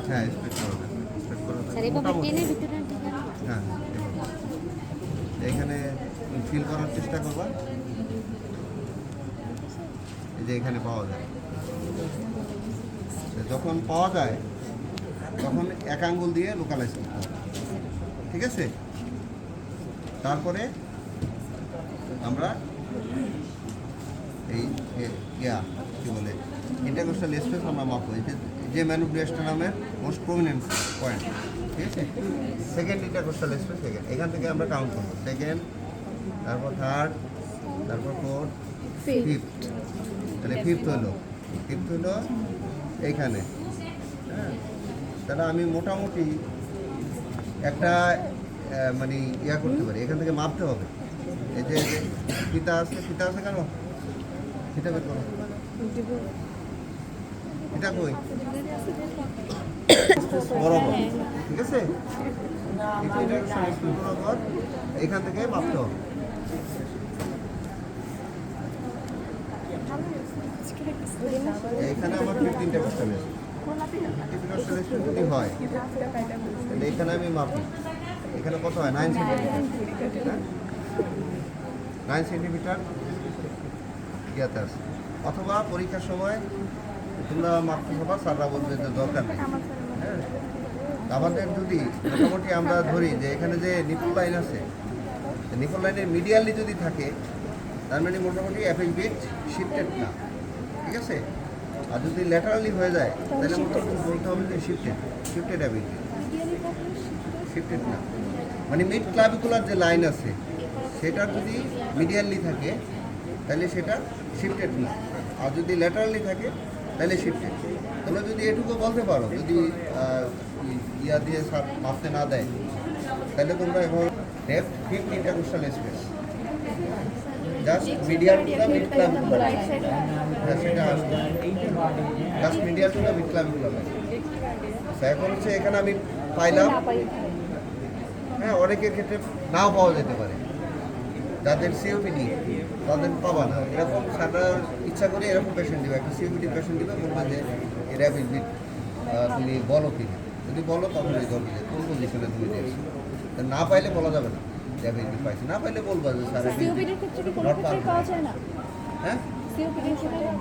হ্যাঁ স্প্রেড করবে, স্প্রেড করে মোটামুটি হ্যাঁ এইখানে ফিল করার চেষ্টা করবা, এই যে এখানে পাওয়া যায়। যখন পাওয়া যায় তখন এক আঙ্গুল দিয়ে লোকালাইজ করতে হবে, ঠিক আছে? তারপরে আমরা এই কী বলে ইন্টারকোস্টাল স্পেস আমরা মাপবো, যে ম্যানুপ্রিয়াসটা নামের মোস্ট প্রমিনেন্ট পয়েন্ট, ঠিক আছে? সেকেন্ড ইন্টারকোস্টাল স্পেস সেকেন্ড, এখান থেকে আমরা কাউন্ট করবো সেকেন্ড, তারপর থার্ড, তারপর ফোর্থ, ফিফথ। তাহলে ফিফথ হলো এইখানে। হ্যাঁ, তাহলে আমি মোটামুটি একটা মানে করতে পারি, এখান থেকে মাপতে হবে। এই যে ফিতা আছে কেন? ফিতা বের করো, ফিতা কই? বরাবর, ঠিক আছে? বরাবর এখান থেকে মাপতে হবে। এখানে আমার 15টা কোশ্চেন আছে, যদি হয় তাহলে এখানে আমি মাপি, এখানে কত হয়? 9 সেন্টিমিটার, 9 সেন্টিমিটার ইয়াতে আছে। অথবা পরীক্ষার সময় তোমরা মাপতে হবা, স্যাররা বলবে যে দরকার নেই। হ্যাঁ, আমাদের যদি মোটামুটি আমরা ধরি যে এখানে যে নিপল লাইন আছে, নিপল লাইনের মিডিয়ালি যদি থাকে তার মানে মোটামুটি অ্যাপেজ বিট শিফটেড না, ঠিক আছে? আর যদি ল্যাটারালি হয়ে যায় তাহলে মোটামুটি বলতে হবে যে শিফটেড অ্যাপেজ বিট, শিফটেড না। মানে মিড ক্লাভিকুলার যে লাইন আছে সেটা যদি মিডিয়ালি থাকে তাহলে সেটা শিফটেড না, আর যদি ল্যাটারালি থাকে তাহলে শিফটেড। তোমরা যদি এটুকু বলতে পারো, যদি দিয়ে মাপতে না দেয়, তাহলে তোমরা এভাবে depth fifth intercostal space just medial to the mid clavicular, হ্যাঁ সেটা আসবে, just medial to the mid clavicular. এখন হচ্ছে এখানে আমি পাইলাম, হ্যাঁ অনেকের ক্ষেত্রে নাও পাওয়া যেতে পারে, যাদের সিওপিডি তাদের পাবা না। এরকম সারা ইচ্ছা করে এরকম পেশেন্ট দিবে, একটা সিওপিডি পেশেন্ট দিবে, বলবে যে এরা বিট তুমি বলো কিনা, যদি বলো তখন এই ধরবে যে কোন পজিশনে তুমি দিয়েছো। না পাইলে বলা যাবে না যে বিট পাইছে, না পাইলে বলবা যে স্যার হ্যাঁ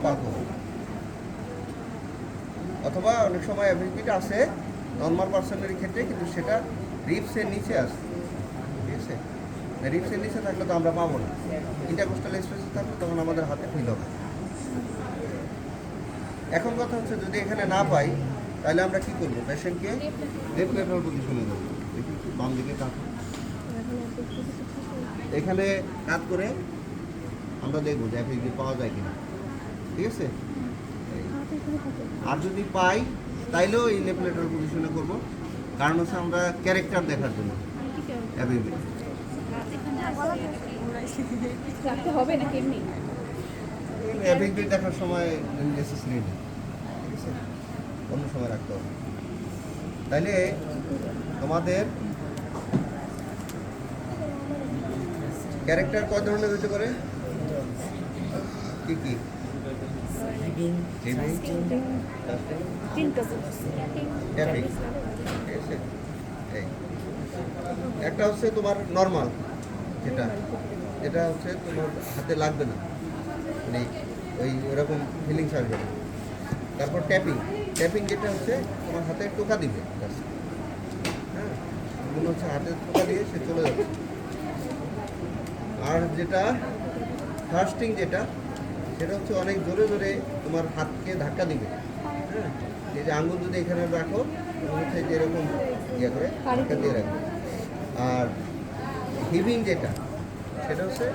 পাবো। অথবা অনেক সময় অ্যাভিলিটি আছে নর্মাল পার্সনের ক্ষেত্রে, কিন্তু সেটা রিপসের নিচে আসে, ঠিক আছে? রিপসের নিচে থাকলে তো আমরা পাবো না, ইন্টারকোস্টাল স্পেসে থাকলে তখন আমাদের হাতে ফিল হবে। এখন কথা হচ্ছে যদি এখানে না পাই তাহলে আমরা কি করবো? পেশেন্টকে লেফট লেটারাল পজিশনে দেবো, বাম দিকে কাত, এখানে কাত করে আমরা দেখবো যে অ্যাপিল পাওয়া যায় কিনা, ঠিক আছে? আর যদি পাই তাইলেও এই লেফট লেটারাল পজিশনে করবো, কারণ হচ্ছে আমরা ক্যারেক্টার দেখার জন্য অ্যাপিল দেখার সময় নেসেসারি নেই, ঠিক আছে? অন্য সময় রাখতে হবে। তাইলে তোমাদের ক্যারেক্টার কয় ধরনের হতে পারে? কি কি? একটা হচ্ছে তোমার নর্মাল, যেটা হচ্ছে তোমার হাতে লাগবে না, মানে ওই ওরকম ফিলিংস আসবে না। তারপর ট্যাপিং যেটা হচ্ছে তোমার হাতে টোকা দিবে, হ্যাঁ মনে হচ্ছে হাতে টোকা দিয়ে সে চলে যাচ্ছে। আর যেটা ফার্স্টিং সেটা হচ্ছে অনেক জোরে জোরে তোমার হাতকে ধাক্কা দিবে, হ্যাঁ এই যে আঙ্গুল যদি এখানে রাখো মনে হচ্ছে যে এরকম করে ধাক্কা দিয়ে রাখবে। আর হিভিং সেটা হচ্ছে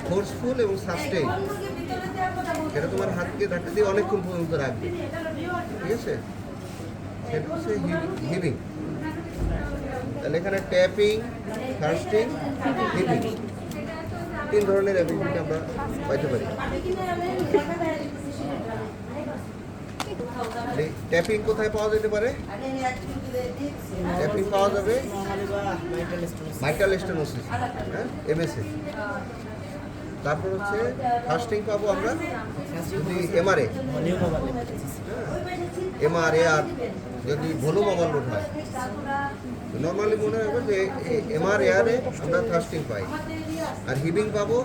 ফোর্সফুল এবং সাস্টেইন, সেটা তোমার হাতকে ধাক্কা দিয়ে অনেকক্ষণ পর্যন্ত রাখবে, ঠিক আছে? সেটা হচ্ছে হিভিং। তাহলে এখানে ট্যাপিং, ফার্স্টিং, হিভিং, 3 ধরনের অ্যাবিলিটি আমরা পাইতে পারি। ট্যাপিং কোথায় পাওয়া যেতে পারে? ট্যাপিং পাওয়া যাবে মাইট্রাল স্টেনোসিস, হ্যাঁ এমএসএ। তারপর হচ্ছে ফার্স্টিং পাবো আমরা যদি এমআরএ, এমআর এআর যদি ভলিউম ওভারলোড হয়, নর্মালি মনে রাখবেন যে এমআর এআরে আমরা থ্রাস্টিং পাই, আর হিবিং পাবো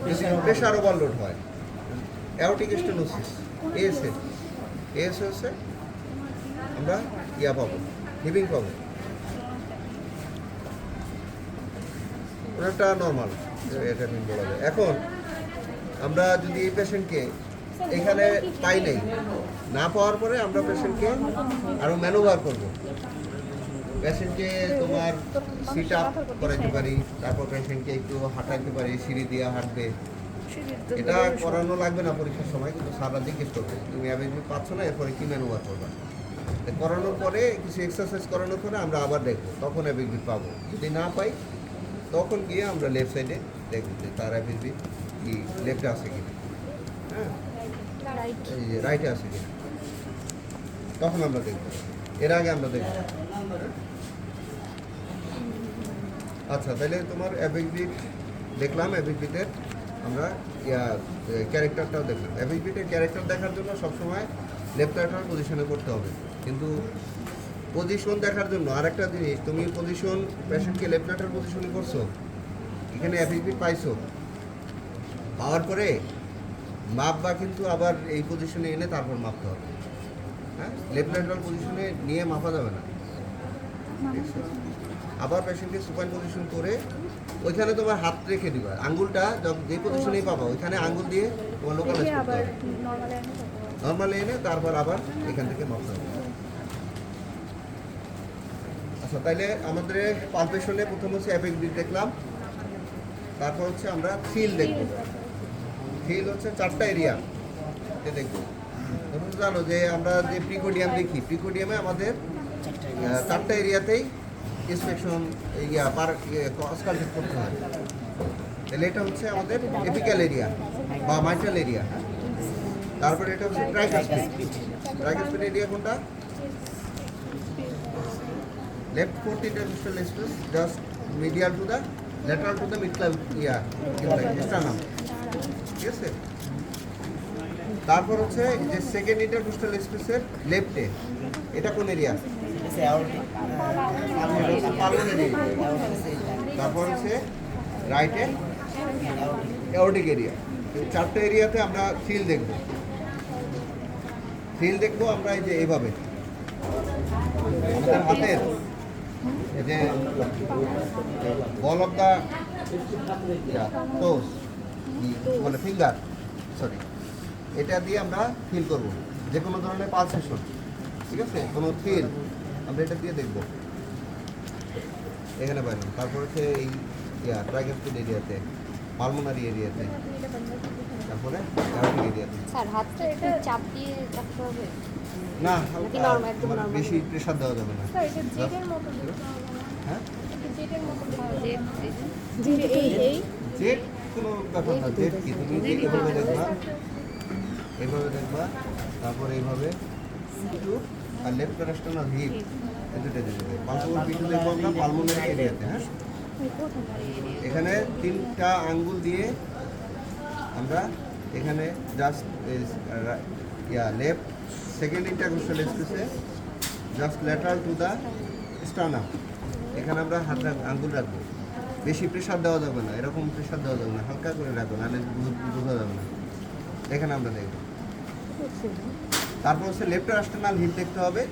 যদি প্রেশার ওভারলোড হয়। অ্যাওর্টিক স্টেনোসিস এএস হচ্ছে আমরা ইয়া পাবো, হিবিং পাবো, ওটা নর্মাল, এটা বলা যায়। এখন আমরা যদি এই পেশেন্টকে এখানে পাই নাই, না পাওয়ার পরে আমরা পেশেন্টকে আরও ম্যানোভার করব। পেশেন্টকে তোমার সিট আপ করাইতে পারি, তারপর পেশেন্টকে একটু হাঁটাইতে পারি, সিঁড়ি দিয়ে হাঁটবে। এটা করানো লাগবে না পরীক্ষার সময়, কিন্তু সারা জিজ্ঞেস করবে তুমি অ্যাভেলেবল পাচ্ছ না, এরপরে কী ম্যানোভার করবা। করানোর পরে কিছু এক্সারসাইজ করানোর পরে আমরা আবার দেখবো, তখন অ্যাভেলেবল পাবো। যদি না পাই তখন গিয়ে আমরা লেফট সাইডে দেখব যে তার অ্যাভেলেবল কি লেফটে আছে কিনা, হ্যাঁ এই যে রাইটে আছে কিনা, তখন আমরা দেখব। এর আগে আমরা দেখব। আচ্ছা, তাহলে তোমার অ্যাভেলেবল দেখলাম, অ্যাভেলেবলের আমরা ক্যারেক্টারটাও দেখলাম। অ্যাভেলেবলের ক্যারেক্টার দেখার জন্য সবসময় লেফট রাইটার পজিশনে করতে হবে, কিন্তু পজিশন দেখার জন্য আরেকটা জিনিস, তুমি পজিশন পেশেন্টকে লেফট রাইটার পজিশনে করছো, এখানে অ্যাভেলেবল পাইছো, পাওয়ার পরে মাপবা, কিন্তু আবার এই পজিশনে এনে তারপর মাপতে হবে। হ্যাঁ, লেফট রাইটার পজিশনে নিয়ে মাপা যাবে না। আবার পেশেন্টকে সুপাইন পজিশন করে ওইখানে তোমার হাত রেখে দিবা, আঙ্গুলটা যে পজিশনেই পাবা ওইখানে আঙ্গুল দিয়ে তোমার লোকালাইজ করতে হবে, নর্মালি এনে তারপর আবার এখান থেকে মাপতে হবে। আচ্ছা, তাইলে আমাদের পালপেশনে প্রথম হচ্ছে অ্যাপেক্স দেখলাম, তারপর হচ্ছে আমরা থ্রিল দেখব। থ্রিল হচ্ছে 4টা এরিয়া দেখবো। তোমরা জানো যে আমরা যে প্রিকোডিয়াম দেখি, প্রিকোডিয়ামে আমাদের 4টা এরিয়াতেই ইন্সপেকশন কালচার করতে হয়। তাহলে এটা হচ্ছে আমাদের এপিক্যাল এরিয়া বা মাইট্রাল এরিয়া। তারপরে এটা হচ্ছে ট্রাইকাসপিড। ট্রাইকাসপিড এরিয়া কোনটা? Left fourth intercostal space, just medial to the lateral to the middle of sternum, ঠিক আছে? তারপর হচ্ছে যে সেকেন্ড ইন্টারমিস্টাল স্পেসের লেফটে, এটা কোন এরিয়া? তারপর হচ্ছে রাইটে অ্যাওর্টিক এরিয়া। 4টে এরিয়াতে আমরা ফিল দেখব। ফিল দেখবো আমরা এই যে এইভাবে আমাদের হাতের এই যে বল অফ দ্য টোস মানে ফিঙ্গার, সরি, এটা দিয়ে আমরা ফিল করব যে কোনো ধরনের পালসেশন, ঠিক আছে? কোনো ফিল আমরা এটা দিয়ে দেখব এখানে পাইলাম। তারপর হচ্ছে এই ট্রাইকাসপিড এরিয়াতে, পালমোনারি এরিয়াতে, তারপরে অ্যাওর্টিক এরিয়াতে। স্যার হাতটা এটা চাপ দিয়ে রাখতে হবে না, নাকি নরমাল, একদম নরমাল? বেশি প্রেসার দেওয়া যাবে না। স্যার এটা জেটের মতো হ্যাঁ, জেটের মতো এই জেট কোনো ব্যাপার না। জেট কি তুমি এইভাবে দেখবা, এইভাবে দেখবা, তারপর এইভাবে একটু, আর লেফট প্যারাস্টার্নাল হিপ দুটো দেখবে। পালমোনারি পিঠে দেখবো আমরা পালমোনারি এরিয়াতে। হ্যাঁ, এখানে 3টা আঙ্গুল দিয়ে আমরা এখানে জাস্ট লেফট সেকেন্ড ইন্টারকোস্টাল স্পেসে just lateral to the sternum, এখানে আমরা আঙ্গুল রাখবো। বেশি প্রেশার দেওয়া যাবে না, এরকম প্রেশার দেওয়া যাবে না, হালকা করে রাখবো, নাহলে বোঝা যাবে না। এখানে আমরা দেখব। তারপর হচ্ছে লেফট রাস্টার্নাল হিপ দেখতে হবে,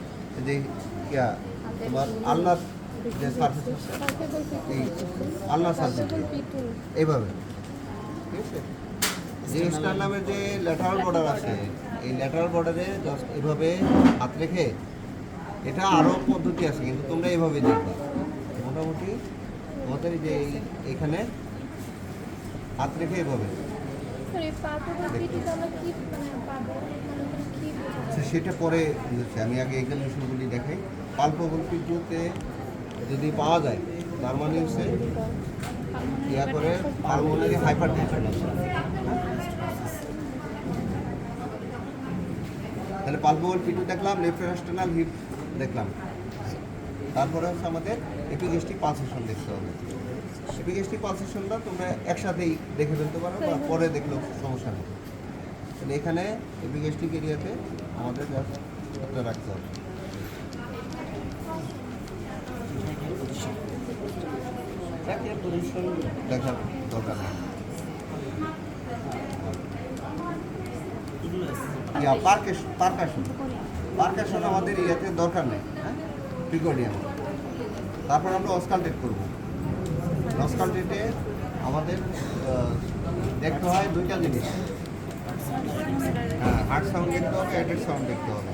যে তোমার আলনার যে সার্ফেস হচ্ছে এই আলনার সার্ফেস এইভাবে, ঠিক আছে? যে স্টার্নামের যে ল্যাটারাল বর্ডার আছে, এই ল্যাটারাল বর্ডারে জাস্ট এভাবে হাত রেখে, এটা আরও পদ্ধতি আছে কিন্তু তোমরা এইভাবে দেখবা। মোটামুটি আমাদের যে এখানে হাত রেখে এভাবে, সেটা পরে বুঝছে। আমি আগে এক্সামিনেশনগুলি দেখাই। পালপেবল পিঠতে যদি পাওয়া যায় তার মানে হচ্ছে ইয়া করে পালমোনারি হাইপারটেনশন আছে। তাহলে পালপেবল পিঠু দেখলাম, লেফট রাস্টার্নাল হিপ দেখলাম, তারপরে হচ্ছে আমাদের এপিগ্যাস্ট্রিক পালসেশন দেখতে হবে। এপিগ্যাস্ট্রিক পালসেশনটা তোমরা একসাথেই দেখে ফেলতে পারো বা পরে দেখলেও সমস্যা নেই। তাহলে এখানে এপিগ্যাস্ট্রিক এরিয়াতে আমাদের করে রাখতে হবে। দেখার দরকার নেই। পার্কাশন আমাদের ইয়াতে দরকার নেই, হ্যাঁ, প্রিকর্ডিয়াম। তারপর আমরা অস্কালটেট করব। অস্কালটেটে আমাদের দেখতে হয় দুইটা জিনিস, হ্যাঁ, হার্ট সাউন্ড দেখতে হবে, অ্যাডেড সাউন্ড দেখতে হবে।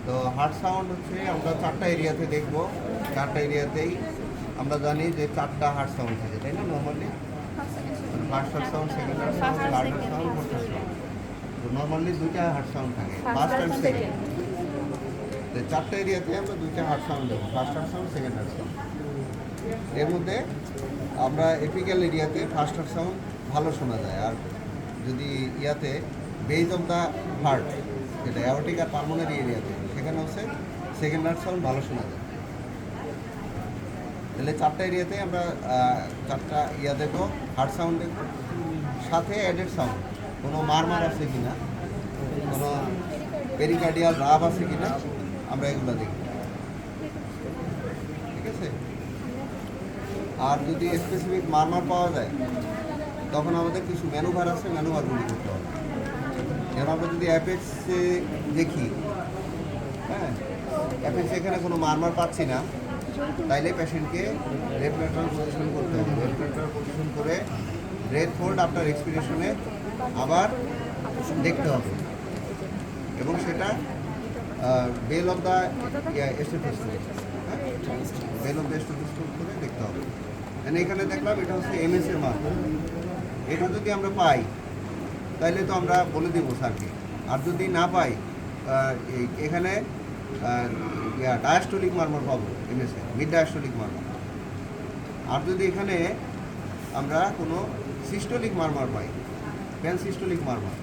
তো হার্ট সাউন্ড হচ্ছে আমরা 4টা এরিয়াতে দেখব। 4টা এরিয়াতেই আমরা জানি যে 4টা হার্ট সাউন্ড থাকে, তাই না? Normally first heart sound, second heart sound, third heart sound, fourth heart sound. তো নর্মালি 2টা হার্ট সাউন্ড থাকে, ফার্স্ট অ্যান্ড সেকেন্ড। তো 4টা এরিয়াতে আমরা 2টা হার্ট সাউন্ড দেবো, first heart sound, second heart sound. এর মধ্যে আমরা এপিক্যাল এরিয়াতে ফার্স্ট হার্ট সাউন্ড ভালো শোনা যায়, আর যদি ইয়াতে বেজ অফ দ্য হার্ট, যেটা অ্যাওর্টিক আর পালমোনারি এরিয়াতে, সেখানে হচ্ছে সেকেন্ড হার্ট সাউন্ড ভালো শোনা যায়। তাহলে 4টা এরিয়াতে আমরা 4টা ইয়া দেখবো, হার্ট সাউন্ড দেখবো, সাথে অ্যাডেড সাউন্ড, কোনো মারমার আছে কি না, কোনো পেরিকার্ডিয়াল রাব আছে কি না, আমরা এগুলো দেখব। ঠিক আছে? আর যদি স্পেসিফিক মারমার পাওয়া যায়, তখন আমাদের কিছু ম্যানুভার আছে, ম্যানুভারগুলি করতে হবে। যেমন আমরা যদি অ্যাপেক্সে দেখি, হ্যাঁ, অ্যাপেক্সে এখানে কোনো মারমার পাচ্ছি না, তাইলে পেশেন্টকে রেসপিরেটর পজিশন করতে হবে। রেসপিরেটর পজিশন করে ব্রেথ হোল্ড আফটার এক্সপিরেশনে আবার দেখতে হবে, এবং সেটা value of the stethoscope, value of the stethoscope করে দেখতে হবে। এখানে দেখলাম এটা হচ্ছে এমএস এর মাপ। এটা যদি আমরা পাই তাইলে তো আমরা বলে দেবো স্যারকে। আর যদি না পাই, এখানে ডায়াস্টোলিক মারমার পাবো, এমএসএ মিড ডায়াস্টোলিক মারমার। আর যদি এখানে আমরা কোনো সিস্টোলিক মারমার পাই, প্যানসিস্টোলিক মারমার,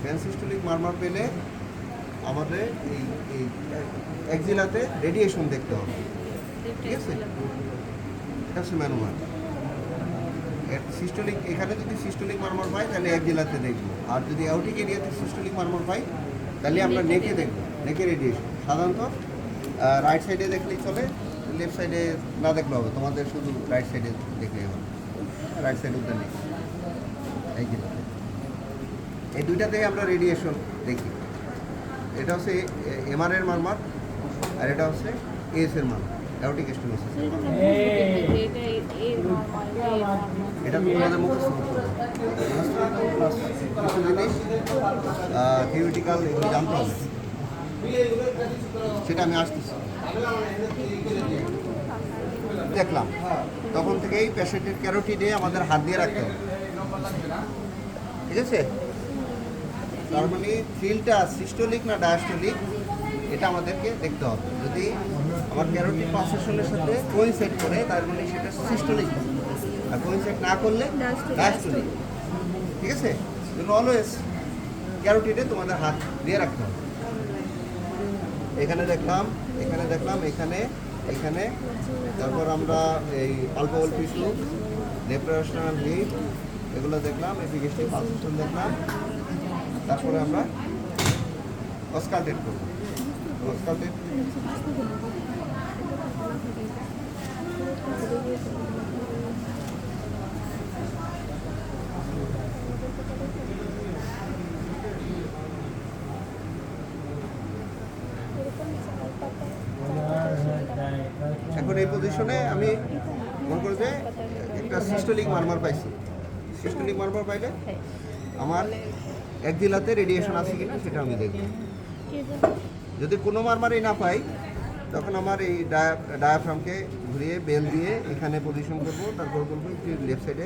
প্যানসিস্টোলিক মারমার পেলে আমাদের এই এক্সিলাতে রেডিয়েশন দেখতে হবে। ঠিক আছে? এটা হচ্ছে ম্যানুভার। সিস্টোলিক, এখানে যদি সিস্টোলিক মারমার পাই তাহলে এক্সিলাতে দেখবো। আর যদি অ্যাওর্টিক এরিয়াতে সিস্টোলিক মারমার পাই তাহলে আমরা নেকে দেখবো, নেকে রেডিয়েশন। সাধারণত রাইট সাইডে দেখলেই চলে, লেফট সাইডে না দেখলে হবে, তোমাদের শুধু রাইট সাইডে দেখলেই হবে। রাইট সাইড উদ্যান নেই, এই দুইটাতেই আমরা রেডিয়েশন দেখি। এটা হচ্ছে এমআর এর মারমার, আর এটা হচ্ছে এস এর মারমার, অ্যাওর্টিক স্টেনোসিস। এটা তোমাদের মুখস্থ করতে হবে, কিছু জিনিস থিওরিটিক্যাল এগুলো জানতে হবে, সেটা আমি আসতেছি। দেখলাম তখন থেকেই পেশেন্টের ক্যারোটিডে আমাদের হাত দিয়ে রাখতে হবে। ঠিক আছে? তার মানে ফিলটা সিস্টোলিক না ডায়াস্টোলিক এটা আমাদেরকে দেখতে হবে। যদি আমার ক্যারোটিড পালসেশনের সাথে কোইনসাইড করে তার মানে সেটা সিস্টোলিক, আর কোইনসাইড না করলে ডায়াস্টোলিক। ঠিক আছে? অলওয়েজ ক্যারোটিডে তোমাদের হাত দিয়ে রাখতে হবে। এখানে দেখলাম, এখানে দেখলাম, এখানে, এখানে, তারপর আমরা এই পালপেবল টিস্যু, লেপ্রাশনাল লিড এগুলো দেখলাম, এফিকেশন পালসেশন দেখলাম। তারপরে আমরা অস্কালটেট করব। অস্কালটেট এখন এই পজিশনে আমি মনে করি যে একটা সিস্টোলিক মারমার পাইছি। সিস্টোলিক মারমার পাইলে আমার একদিলাতে রেডিয়েশন আছে কিনা সেটা আমি দেখব। যদি কোনো মারমারই না পাই তখন আমার এই ডায়াফ্রামকে ঘুরিয়ে বেল দিয়ে এখানে পজিশন করব, তারপর বলবো একটু লেফট সাইডে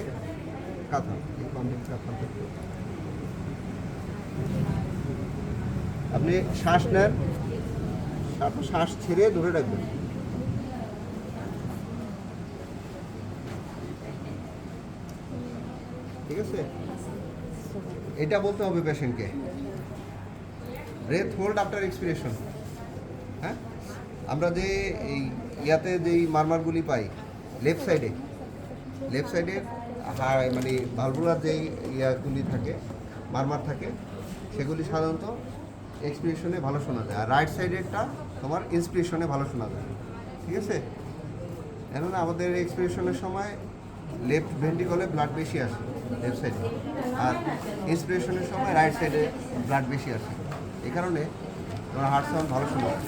কাঁথা, আপনি শ্বাস নেন, তারপর শ্বাস ছেড়ে ধরে রাখবেন। ঠিক আছে? এটা বলতে হবে পেশেন্টকে, ব্রেথ হোল্ড আফটার এক্সপিরেশন। হ্যাঁ, আমরা যে এই ইয়াতে যেই মারমারগুলি পাই লেফট সাইডে, লেফট সাইডে মানে ভালভুলার যেই ইয়াগুলি থাকে, মারমার থাকে, সেগুলি সাধারণত এক্সপিরেশনে ভালো শোনা যায়, আর রাইট সাইডেরটা তোমার ইন্সপিরেশনে ভালো শোনা যায়। ঠিক আছে, কেননা আমাদের এক্সপিরেশনের সময় লেফট ভেন্ট্রিকলে ব্লাড বেশি আসে লেফট সাইডে, আর ইন্সপিরেশনের সময় রাইট সাইডে ব্লাড বেশি আসে। এই কারণে তোমার হার্ট সাউন্ড ভালো শোনা যায়।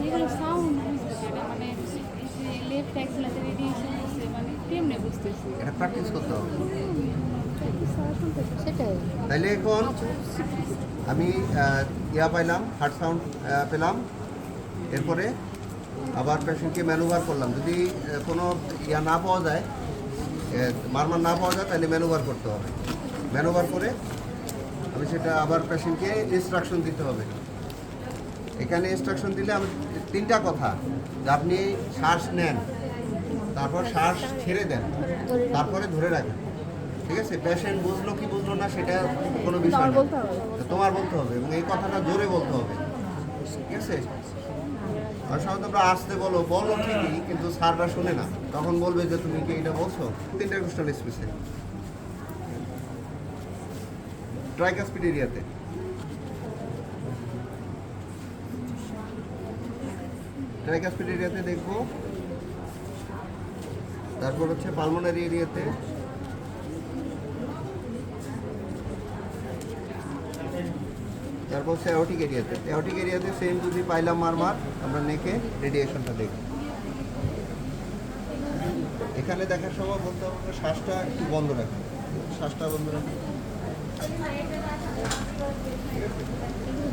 যেগুলো সাউন্ড বুঝতে পারে মানে লেফট অ্যাক্সিলাতে রেডিয়েশন হচ্ছে মানে কেমনে বুঝতেছি এটা প্র্যাকটিস করতে হবে। সেটাই। তাইলে এখন আমি পাইলাম, হার্ট সাউন্ড পেলাম, এরপরে আবার পেশেন্টকে ম্যানুভার করলাম। যদি কোনো না পাওয়া যায়, মারমার না পাওয়া যায়, তাহলে ম্যানুভার করতে হবে। ম্যানুভার করে আমি সেটা আবার পেশেন্টকে ইনস্ট্রাকশন দিতে হবে। এখানে ইনস্ট্রাকশন দিলে আমি 3টা কথা, যে আপনি শ্বাস নেন, তারপর শ্বাস ছেড়ে দেন, তারপরে ধরে রাখেন। ঠিক আছে, পেশেন্ট বুঝলো কি বুঝলো না সেটা কোনো বিষয় না, তোমার বলতে হবে এবং এই কথাটা জোরে বলতে হবে। ঠিক আছে, আর সাধারণত আমরা আসতে বলো ঠিকই, কিন্তু স্যাররা শুনে না, তখন বলবে যে তুমি কি এটা বলছো। ইন্টারকোস্টাল স্পেসে ট্রাইকাসপিড এরিয়াতে দেখবো। তারপর হচ্ছে পালমোনারি এরিয়াতে, তারপর হচ্ছে অ্যাওটিক এরিয়াতে সেম যদি পাইলাম মারমার, আমরা নেকে রেডিয়েশনটা দেখব। এখানে দেখার সময় বলতে হবে শ্বাসটা একটু বন্ধ রাখবে,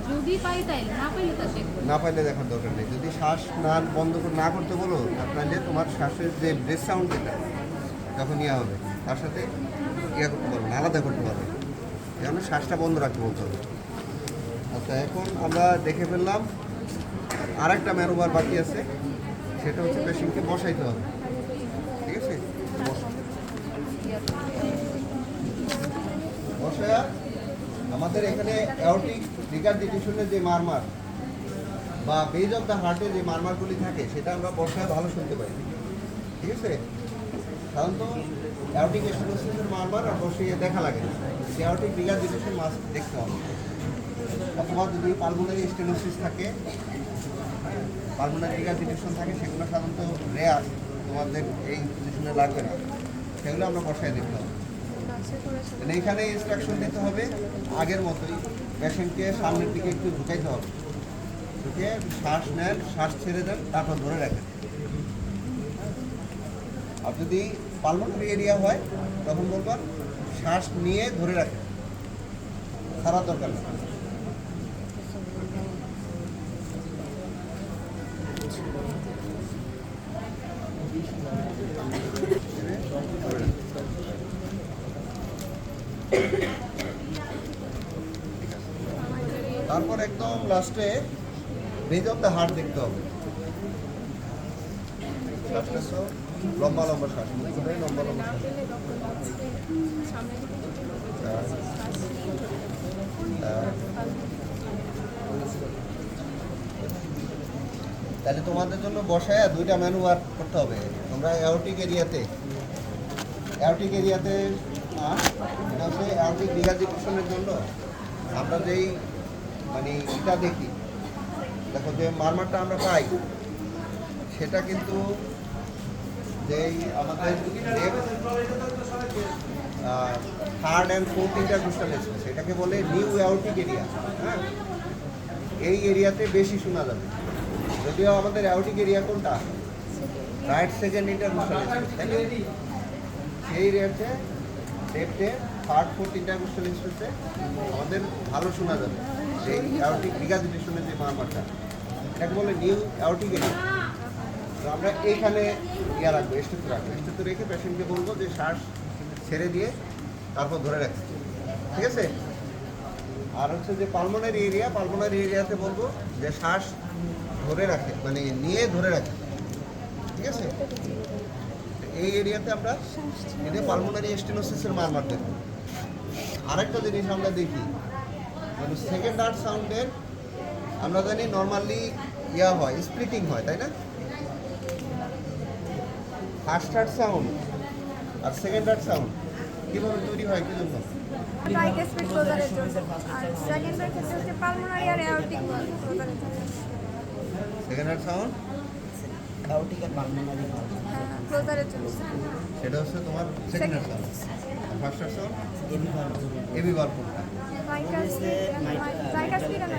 যদি পাই তাইলে না পাইলে তা দেখবো না পাইলে দেখার দরকার নেই। যদি শ্বাস বন্ধ না করতে বলো, তাহলে তোমার শ্বাসের যে ব্রেথ সাউন্ড যেটা যখন হবে তার সাথে করতে পারবে না, আলাদা করতে পারবে। এই জন্য শ্বাসটা বন্ধ রাখতে বলতে হবে। আচ্ছা, এখন আমরা দেখে ফেললাম, আর একটা ম্যানোভার বাকি আছে, সেটা হচ্ছে পেশেন্টকে বসাইতে হবে। ঠিক আছে, বসায়া আমাদের এখানে অ্যাওর্টিক রিগারজিটেশনের যে মারমার বা বেজ অফ দ্য হার্টে যে মারমারগুলি থাকে, সেটা আমরা বসায় ভালো শুনতে পাই। ঠিক আছে, সাধারণত অ্যাওর্টিক স্টেনোসিসের মারমার আর বসিয়ে দেখা লাগে না, অ্যাওর্টিক রিগারজিটেশন মাস্ট দেখতে হবে। অথবা যদি পালমোনারি স্টেনোসিস থাকে, পালমোনারি রিগারজিটেশন থাকে, সেগুলো সাধারণত রেয়ার, তোমাদের এই পজিশনে লাগবে না, সেগুলো আমরা বসায় দেখতে হবে। এইখানে ইনস্ট্রাকশন দিতে হবে আগের মতোই, পেশেন্টকে সামনের দিকে একটু ঝুঁকাইতে হবে, ঝুঁকে শ্বাস নেন, শ্বাস ছেড়ে দেন, তারপর ধরে রাখেন। আর যদি পালমোনারি এরিয়া হয়, তখন বলবেন শ্বাস নিয়ে ধরে রাখেন, ছাড়ার দরকার নেই। তারপর একদম লাস্টে বেজ অফ দ্য হার্ট দেখতে হবে। শ্বাসটা তো লম্বা শ্বাস, লম্বা শ্বাস। তাহলে তোমাদের জন্য বসায় 2টা ম্যানুভার করতে হবে। তোমরা অ্যাওর্টিক এরিয়াতে এটা হচ্ছে অ্যাওর্টিক রিগারজিটেশনের জন্য আমরা যেই এটা দেখি, দেখো যে মারমারটা আমরা পাই, সেটা কিন্তু যেই আমাদের third and fourth intercostal space, এটাকে বলে নিউ অ্যাওর্টিক এরিয়া। হ্যাঁ, এই এরিয়াতে বেশি শোনা যাবে। যদিও আমাদের অ্যাওর্টিক এরিয়া কোনটা, রাইট সেকেন্ড ইন্টারকোস্টাল স্পেস, তাই না? সেই এরিয়াতে লেফটে থার্ড ফোর্থ ইন্টারকোস্টাল স্পেসে আমাদের ভালো শোনা যাবে এই অ্যাওর্টিক রিগারজিটেশনের যে মারমারটা, এটাকে বলে নিউ অ্যাওর্টিক এরিয়া। তো আমরা এইখানে রাখবো, স্টেথো রেখে পেশেন্টকে বলবো যে শ্বাস ছেড়ে দিয়ে তারপর ধরে রাখছি। ঠিক আছে, আর হচ্ছে যে পালমোনারি এরিয়াতে বলবো যে শ্বাস ধরে রাখে, নিয়ে ধরে রাখে। ঠিক আছে, এই এরিয়াতে আমরা এদের পালমোনারি স্টেনোসিসের মারমার দেখব। আরেকটা জিনিস আমরা দেখি, সেকেন্ড হার্ট সাউন্ডের আমরা জানি নর্মালি হয়, স্প্লিটিং হয়, তাই না? ফার্স্ট হার্ট সাউন্ড আর সেকেন্ড হার্ট সাউন্ড কীভাবে তৈরি হয়, কী জন্য? ট্রাইকেসপিড ক্লোজারের জন্য আর সেকেন্ডের ক্ষেত্রে হচ্ছে পালমোনারি আর অ্যাওর্টিক ক্লোজারের জন্য। সেকেন্ড হার্ট সাউন্ড অ্যাওর্টিক আর পালমোনারি হ্যাঁ ক্লোজারের জন্য। সেটা হচ্ছে তোমার second heart sound. First heart sound AB valve AB বাল্ব কোনটা? ট্রাইকাসপিড আর